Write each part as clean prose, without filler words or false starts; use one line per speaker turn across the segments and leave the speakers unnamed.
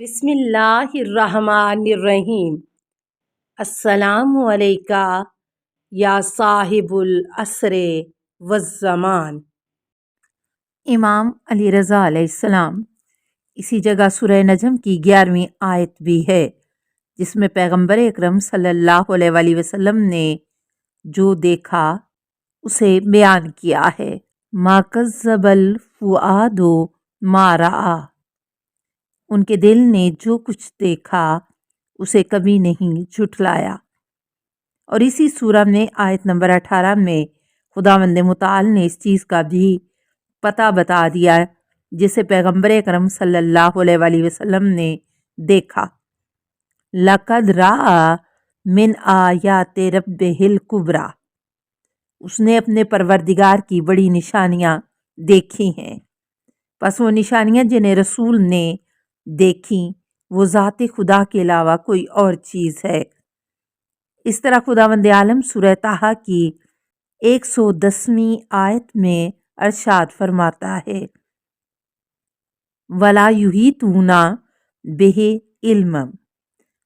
بسم اللہ الرحمن الرحیم۔ السلام علیکہ یا صاحب العصر والزمان۔
امام علی رضا علیہ السلام۔ اسی جگہ سورہ نجم کی 11ویں آیت بھی ہے جس میں پیغمبر اکرم صلی اللہ علیہ وآلہ وسلم نے جو دیکھا اسے بیان کیا ہے۔ ما کذب الفؤاد ما رأى، ان کے دل نے جو کچھ دیکھا اسے کبھی نہیں جھٹلایا۔ اور اسی سورہ میں آیت نمبر 18 میں خداوند متعال نے اس چیز کا بھی پتہ بتا دیا جسے پیغمبر اکرم صلی اللہ علیہ وآلہ وسلم نے دیکھا۔ لَقَدْ رَأَى مِنْ آیَاتِ رَبِّهِ الْکُبْریٰ، اس نے اپنے پروردگار کی بڑی نشانیاں دیکھی ہیں۔ پس وہ نشانیاں جنہیں رسول نے دیکھیں وہ ذات خدا کے علاوہ کوئی اور چیز ہے۔ اس طرح خداوند عالم سورہ طٰہٰ کی 110ویں آیت میں ارشاد فرماتا ہے وَلَا يُحِيطُونَ بِهِ عِلْمًا،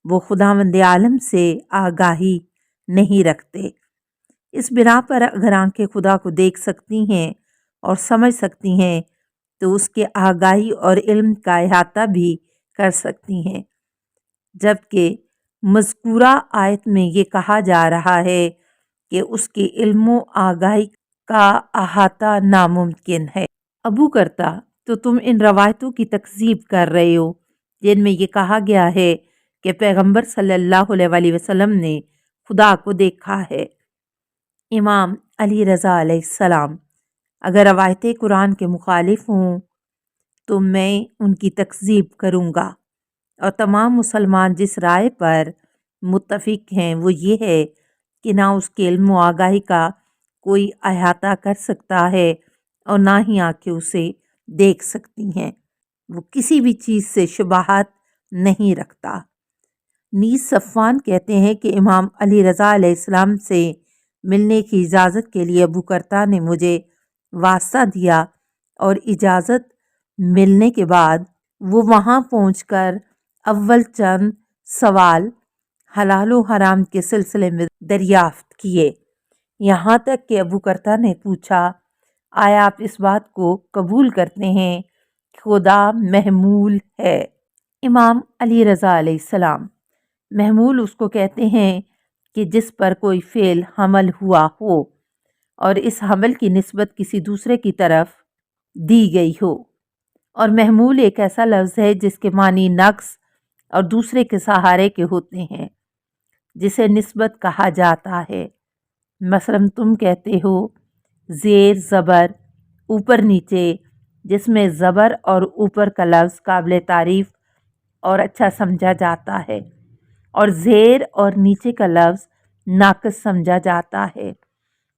وہ خداوند عالم سے آگاہی نہیں رکھتے۔ اس بنا پر اگر آنکھیں خدا کو دیکھ سکتی ہیں اور سمجھ سکتی ہیں تو اس کے آگاہی اور علم کا احاطہ بھی کر سکتی ہیں، جبکہ مذکورہ آیت میں یہ کہا جا رہا ہے کہ اس کے علم و آگاہی کا احاطہ ناممکن ہے۔ ابو کرتا تو تم ان روایتوں کی تکذیب کر رہے ہو جن میں یہ کہا گیا ہے کہ پیغمبر صلی اللہ علیہ وآلہ وسلم نے خدا کو دیکھا ہے۔ امام علی رضا علیہ السلام۔ اگر روایتیں قرآن کے مخالف ہوں تو میں ان کی تکذیب کروں گا، اور تمام مسلمان جس رائے پر متفق ہیں وہ یہ ہے کہ نہ اس کے علم و آگاہی کا کوئی احاطہ کر سکتا ہے اور نہ ہی آنکھیں اسے دیکھ سکتی ہیں، وہ کسی بھی چیز سے شبہات نہیں رکھتا۔ نیز صفوان کہتے ہیں کہ امام علی رضا علیہ السلام سے ملنے کی اجازت کے لیے ابو کرتا نے مجھے واسطہ دیا، اور اجازت ملنے کے بعد وہ وہاں پہنچ کر اول چند سوال حلال و حرام کے سلسلے میں دریافت کیے، یہاں تک کہ ابو کرتا نے پوچھا آیا آپ اس بات کو قبول کرتے ہیں کہ خدا محمول ہے؟ امام علی رضا علیہ السلام۔ محمول اس کو کہتے ہیں کہ جس پر کوئی فعل حمل ہوا ہو اور اس حمل کی نسبت کسی دوسرے کی طرف دی گئی ہو، اور محمول ایک ایسا لفظ ہے جس کے معنی نقص اور دوسرے کے سہارے کے ہوتے ہیں، جسے نسبت کہا جاتا ہے۔ مثلا تم کہتے ہو زیر زبر اوپر نیچے، جس میں زبر اور اوپر کا لفظ قابل تعریف اور اچھا سمجھا جاتا ہے، اور زیر اور نیچے کا لفظ ناقص سمجھا جاتا ہے،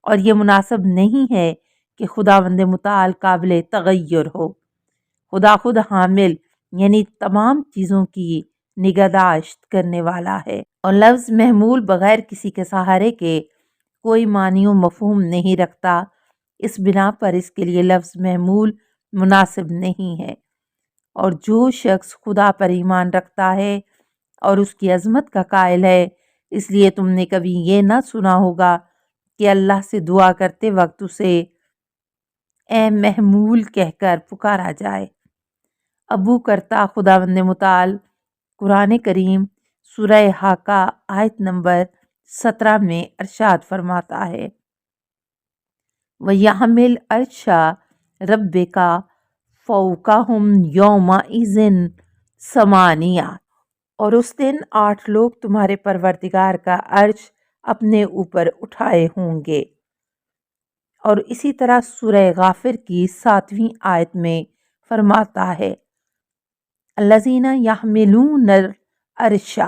اور یہ مناسب نہیں ہے کہ خداوند متعال قابل تغیر ہو۔ خدا خود حامل یعنی تمام چیزوں کی نگہداشت کرنے والا ہے، اور لفظ محمول بغیر کسی کے سہارے کے کوئی معنی و مفہوم نہیں رکھتا، اس بنا پر اس کے لیے لفظ محمول مناسب نہیں ہے۔ اور جو شخص خدا پر ایمان رکھتا ہے اور اس کی عظمت کا قائل ہے، اس لیے تم نے کبھی یہ نہ سنا ہوگا کہ اللہ سے دعا کرتے وقت اسے اے محمول کہہ کر پکارا جائے۔ ابو کرتا خداوند متعال قرآن کریم سورہ حاقہ آیت نمبر 17 میں ارشاد فرماتا ہے وَيَحْمِلْ عَرْشَ رَبِّكَ فَوْقَهُمْ يَوْمَئِذٍ ثَمَانِیَةٌ، اور اس دن 8 لوگ تمہارے پروردگار کا عرش اپنے اوپر اٹھائے ہوں گے۔ اور اسی طرح سورہ غافر کی 7ویں آیت میں فرماتا ہے الذین یحملون العرش،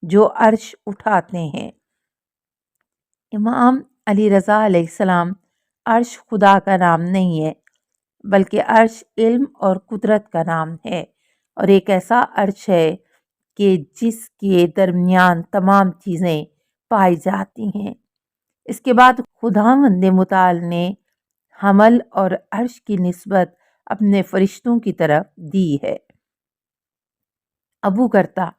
جو عرش اٹھاتے ہیں۔ امام علی رضا علیہ السلام۔ عرش خدا کا نام نہیں ہے بلکہ عرش علم اور قدرت کا نام ہے، اور ایک ایسا عرش ہے کہ جس کے درمیان تمام چیزیں پائی جاتی ہیں۔ اس کے بعد خداوند متعال نے حمل اور عرش کی نسبت اپنے فرشتوں کی طرف دی ہے۔ ابو کرتا،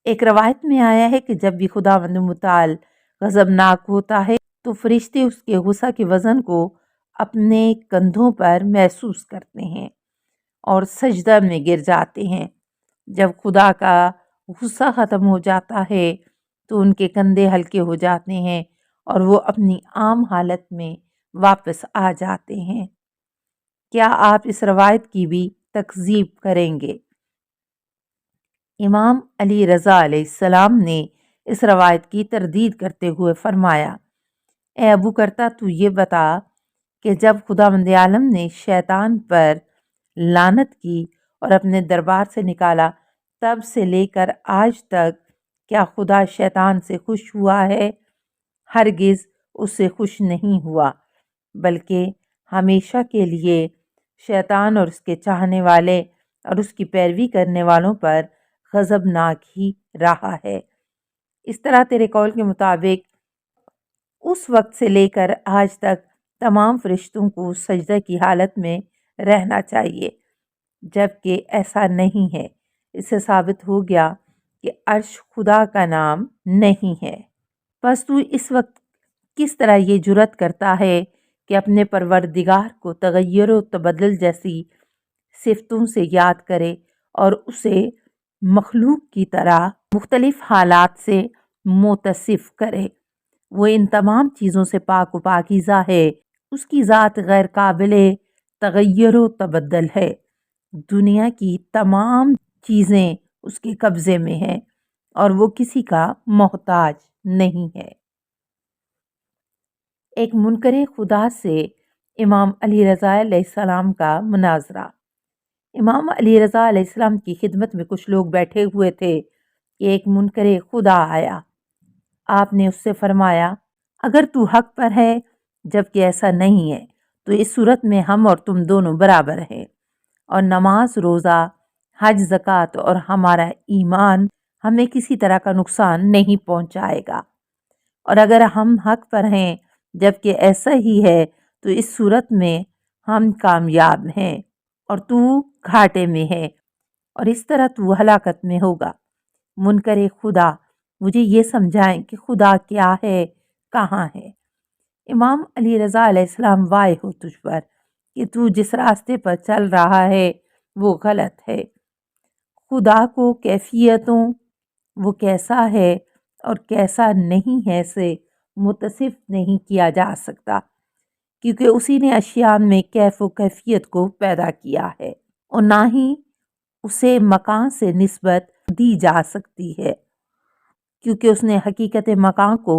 ایک روایت میں آیا ہے کہ جب بھی خداوند متعال غضبناک ہوتا ہے تو فرشتے اس کے غصہ کے وزن کو اپنے کندھوں پر محسوس کرتے ہیں اور سجدہ میں گر جاتے ہیں۔ جب خدا کا غصہ ختم ہو جاتا ہے تو ان کے کندھے ہلکے ہو جاتے ہیں اور وہ اپنی عام حالت میں واپس آ جاتے ہیں۔ کیا آپ اس روایت کی بھی تکذیب کریں گے؟ امام علی رضا علیہ السلام نے اس روایت کی تردید کرتے ہوئے فرمایا، اے ابو کرتا، تو یہ بتا کہ جب خداوند عالم نے شیطان پر لعنت کی اور اپنے دربار سے نکالا تب سے لے کر آج تک کیا خدا شیطان سے خوش ہوا ہے؟ ہرگز اس سے خوش نہیں ہوا، بلکہ ہمیشہ کے لیے شیطان اور اس کے چاہنے والے اور اس کی پیروی کرنے والوں پر غضبناک ہی رہا ہے۔ اس طرح تیرے قول کے مطابق اس وقت سے لے کر آج تک تمام فرشتوں کو سجدہ کی حالت میں رہنا چاہیے، جبکہ ایسا نہیں ہے۔ اس سے ثابت ہو گیا کہ عرش خدا کا نام نہیں ہے۔ پس تو اس وقت کس طرح یہ جرأت کرتا ہے کہ اپنے پروردگار کو تغیر و تبدل جیسی صفتوں سے یاد کرے اور اسے مخلوق کی طرح مختلف حالات سے متصف کرے؟ وہ ان تمام چیزوں سے پاک و پاکیزہ ہے، اس کی ذات غیر قابل تغیر و تبدل ہے، دنیا کی تمام چیزیں اس کے قبضے میں ہیں اور وہ کسی کا محتاج نہیں ہے۔ ایک منکر خدا سے امام علی رضا علیہ السلام کا مناظرہ۔ امام علی رضا علیہ السلام کی خدمت میں کچھ لوگ بیٹھے ہوئے تھے کہ ایک منکر خدا آیا۔ آپ نے اس سے فرمایا، اگر تو حق پر ہے جبکہ ایسا نہیں ہے تو اس صورت میں ہم اور تم دونوں برابر ہیں، اور نماز، روزہ، حج، زکوٰۃ اور ہمارا ایمان ہمیں کسی طرح کا نقصان نہیں پہنچائے گا، اور اگر ہم حق پر ہیں جبکہ ایسا ہی ہے تو اس صورت میں ہم کامیاب ہیں اور تو گھاٹے میں ہے، اور اس طرح تو ہلاکت میں ہوگا۔ منکر خدا، مجھے یہ سمجھائیں کہ خدا کیا ہے، کہاں ہے؟ امام علی رضا علیہ السلام، وائے ہو تجھ پر کہ تو جس راستے پر چل رہا ہے وہ غلط ہے۔ خدا کو کیفیتوں، وہ کیسا ہے اور کیسا نہیں ہے، سے متصف نہیں کیا جا سکتا، کیونکہ اسی نے اشیاء میں کیف و کیفیت کو پیدا کیا ہے، اور نہ ہی اسے مکان سے نسبت دی جا سکتی ہے، کیونکہ اس نے حقیقت مکان کو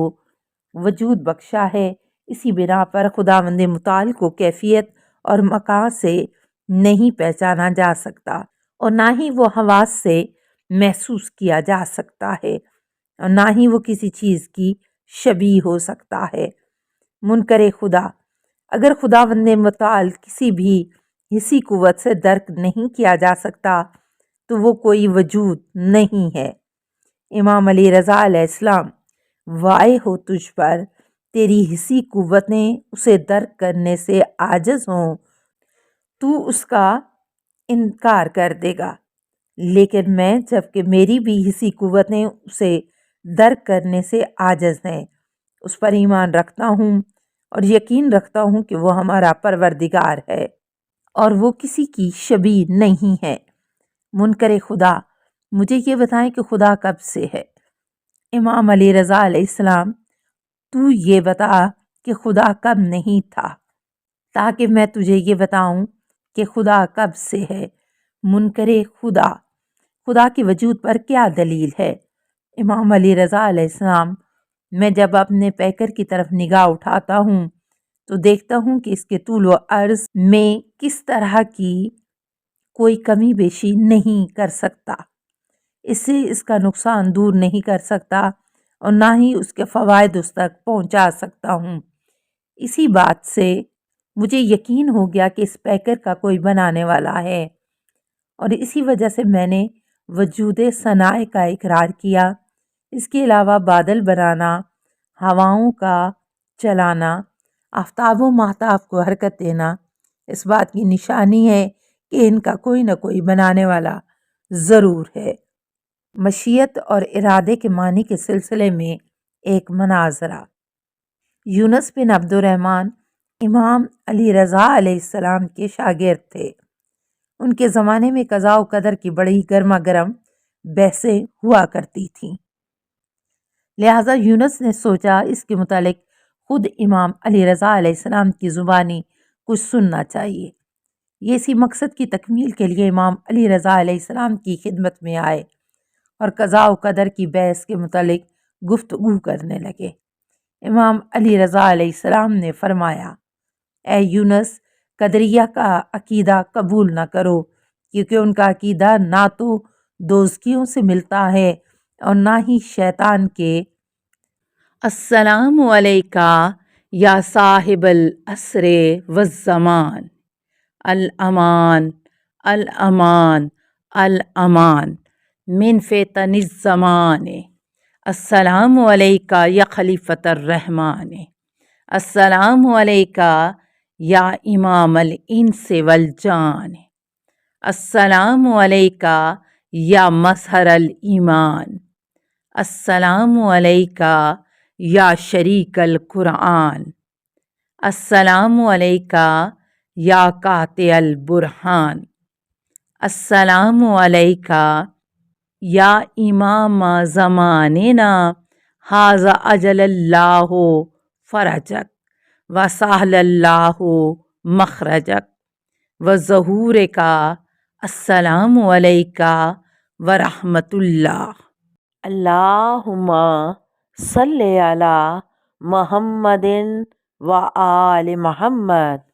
وجود بخشا ہے۔ اسی بنا پر خداوند متعال کو کیفیت اور مکان سے نہیں پہچانا جا سکتا، اور نہ ہی وہ حواس سے محسوس کیا جا سکتا ہے، اور نہ ہی وہ کسی چیز کی شبیہ ہو سکتا ہے۔ منکر خدا، اگر خداوند متعال کسی بھی حسی قوت سے درک نہیں کیا جا سکتا تو وہ کوئی وجود نہیں ہے۔ امام علی رضا علیہ السلام، وائے ہو تجھ پر، تیری حسی قوتیں اسے درک کرنے سے عاجز ہوں تو اس کا انکار کر دے گا، لیکن میں، جبکہ میری بھی حسی قوتیں اسے درک کرنے سے عاجز ہیں، اس پر ایمان رکھتا ہوں اور یقین رکھتا ہوں کہ وہ ہمارا پروردگار ہے اور وہ کسی کی شبیہ نہیں ہے۔ منکر خدا، مجھے یہ بتائیں کہ خدا کب سے ہے؟ امام علی رضا علیہ السلام، تو یہ بتا کہ خدا کب نہیں تھا، تاکہ میں تجھے یہ بتاؤں کہ خدا کب سے ہے۔ منکر خدا، خدا کے وجود پر کیا دلیل ہے؟ امام علی رضا علیہ السلام، میں جب اپنے پیکر کی طرف نگاہ اٹھاتا ہوں تو دیکھتا ہوں کہ اس کے طول و عرض میں کس طرح کی کوئی کمی بیشی نہیں کر سکتا، اس سے اس کا نقصان دور نہیں کر سکتا اور نہ ہی اس کے فوائد اس تک پہنچا سکتا ہوں۔ اسی بات سے مجھے یقین ہو گیا کہ اس پیکر کا کوئی بنانے والا ہے، اور اسی وجہ سے میں نے وجود صنائع کا اقرار کیا۔ اس کے علاوہ بادل بنانا، ہواؤں کا چلانا، آفتاب و ماہتاب کو حرکت دینا اس بات کی نشانی ہے کہ ان کا کوئی نہ کوئی بنانے والا ضرور ہے۔ مشیت اور ارادے کے معنی کے سلسلے میں ایک مناظرہ۔ یونس بن عبد الرحمن امام علی رضا علیہ السلام کے شاگرد تھے۔ ان کے زمانے میں قضاء و قدر کی بڑی گرما گرم بحثیں ہوا کرتی تھیں، لہٰذا یونس نے سوچا اس کے متعلق خود امام علی رضا علیہ السلام کی زبانی کچھ سننا چاہیے۔ یہ اسی مقصد کی تکمیل کے لیے امام علی رضا علیہ السلام کی خدمت میں آئے اور قضاء و قدر کی بحث کے متعلق گفتگو کرنے لگے۔ امام علی رضا علیہ السلام نے فرمایا، اے یونس، قدریہ کا عقیدہ قبول نہ کرو، کیونکہ ان کا عقیدہ نہ تو دوزخیوں سے ملتا ہے اور نہ ہی شیطان کے۔
السلام علیکہ یا صاحب العصر والزمان، الامان الامان الامان من فتن الزمان۔ السلام علیکہ یا خلیفۃ الرحمن، السلام علیکہ یا امام الانس والجان، السلام علیکہ یا مظہر الایمان، السلام علیکہ یا شریک القرآن، السلام علیکہ یا قاطع البرہان، السلام علیکہ یا امام زماننا، ھذا اجل اللہ فرجک وسہل اللہ مخرجک وظہورک، السلام علیکہ ورحمۃ اللہ۔ اللہم صلی علی محمد و آل محمد۔